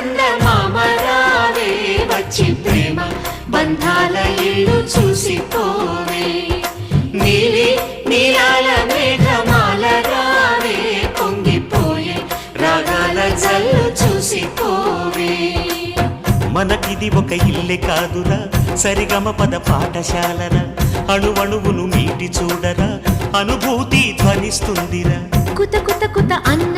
చందమామ రావే వచ్చి ప్రేమ బంధాల ఇల్లు చూసిపోవే నీలి నీలాల మేఘమాల రావే పొంగిపోయే రాగాల జల్లు చూసిపోవే మనకిది ఒక ఇల్లే కాదురా సరిగమ పద పాఠశాలరా అణువణువును మీటి చూడరా అనుభూతి ధ్వనిస్తుందిరా కుత కుత కుత అన్న